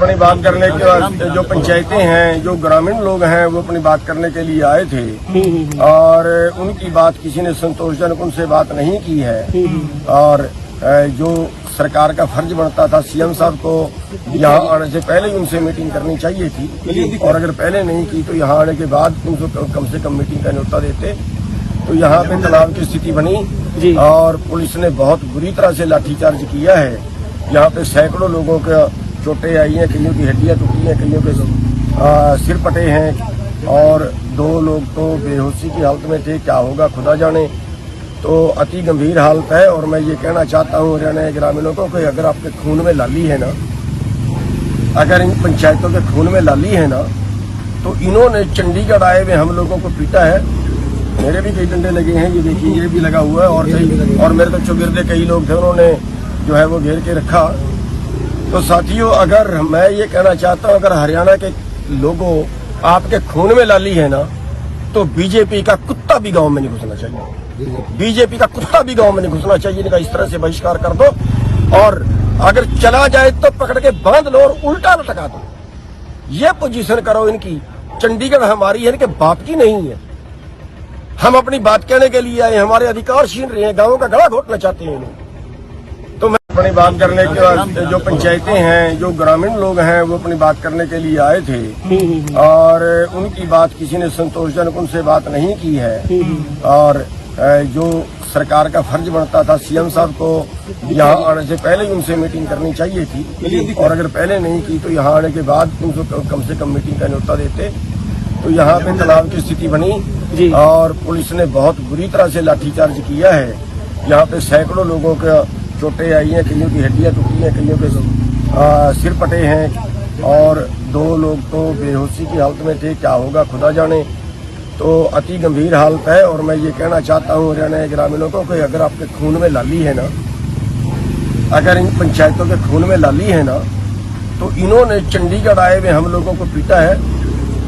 अपनी बात करने के बाद जो पंचायतें हैं, जो ग्रामीण लोग हैं, वो अपनी बात करने के लिए आए थे और उनकी बात किसी ने संतोषजनक उनसे बात नहीं की है। और जो सरकार का फर्ज बनता था, सीएम साहब को यहाँ आने से पहले ही उनसे मीटिंग करनी चाहिए थी और अगर पहले नहीं की तो यहाँ आने के बाद उनको कम से कम मीटिंग का न्योता देते। तो यहाँ पे तनाव की स्थिति बनी और पुलिस ने बहुत बुरी तरह से लाठीचार्ज किया है। यहाँ पे सैकड़ों लोगों के चोटें आई हैं, कईयों की हड्डियां टूटी हैं, कईयों के सिर फटे हैं और 2 लोग तो बेहोशी की हालत में थे। क्या होगा खुदा जाने। तो अति गंभीर हालत है और मैं ये कहना चाहता हूँ हरियाणा के ग्रामीणों को कि अगर आपके खून में लाली है ना, अगर इन पंचायतों के खून में लाली है ना, तो इन्होंने चंडीगढ़ आए हुए हम लोगों को पीटा है। मेरे भी कई डंडे लगे हैं, ये देखिए ये भी लगा हुआ है और मेरे तो चौगिरदे कई लोग थे, उन्होंने जो है वो घेर के रखा। तो साथियों, अगर मैं ये कहना चाहता हूँ, अगर हरियाणा के लोगों आपके खून में लाली है ना, तो बीजेपी का कुत्ता भी गांव में नहीं घुसना चाहिए। बीजेपी का कुत्ता भी गांव में नहीं घुसना चाहिए। इनका इस तरह से बहिष्कार कर दो और अगर चला जाए तो पकड़ के बांध लो और उल्टा लटका दो। ये पोजीशन करो इनकी। चंडीगढ़ हमारी है, इनके बाप की नहीं है। हम अपनी बात कहने के लिए आए, हमारे अधिकार छीन रहे हैं, गांवों का गला घोटना चाहते हैं लोग। तो मैं अपनी बात करने के बाद जो पंचायतें हैं, जो ग्रामीण लोग हैं, वो अपनी बात करने के लिए आए थे और उनकी बात किसी ने संतोषजनक उनसे बात नहीं की है। और जो सरकार का फर्ज बनता था, सीएम साहब को यहाँ आने से पहले ही उनसे मीटिंग करनी चाहिए थी और अगर पहले नहीं की तो यहाँ आने के बाद उनको कम से कम मीटिंग का न्योता देते। तो यहाँ पे तनाव की स्थिति बनी और पुलिस ने बहुत बुरी तरह से लाठीचार्ज किया है। यहाँ पे सैकड़ों लोगों के चोटें आई हैं, कईयों की हड्डियां टूटी हैं, कईयों के सिर फटे हैं और 2 लोग तो बेहोशी की हालत में थे। क्या होगा खुदा जाने। तो अति गंभीर हालत है और मैं ये कहना चाहता हूँ हरियाणा के ग्रामीणों को कि अगर आपके खून में लाली है ना, अगर इन पंचायतों के खून में लाली है ना, तो इन्होंने चंडीगढ़ आए हुए हम लोगों को पीटा है।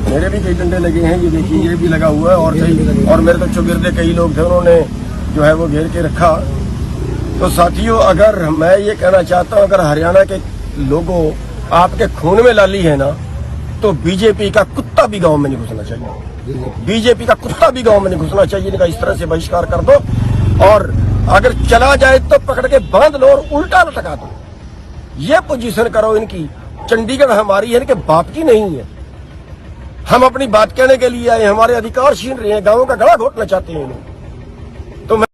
मेरे भी कई डंडे लगे हैं, ये देखिए ये भी लगा हुआ है और मेरे तो चौगिरदे कई लोग थे, उन्होंने जो है वो घेर के रखा। तो साथियों, अगर मैं ये कहना चाहता हूँ, अगर हरियाणा के लोगों आपके खून में लाली है ना, तो बीजेपी का कुत्ता भी गांव में नहीं घुसना चाहिए। बीजेपी का कुत्ता भी गांव में नहीं घुसना चाहिए। इनका इस तरह से बहिष्कार कर दो और अगर चला जाए तो पकड़ के बांध लो और उल्टा लटका दो। ये पोजीशन करो इनकी। चंडीगढ़ हमारी है, इनके बाप की नहीं है। हम अपनी बात कहने के लिए आए, हमारे अधिकार छीन रहे हैं, गांवों का गला घोटना चाहते हैं लोग।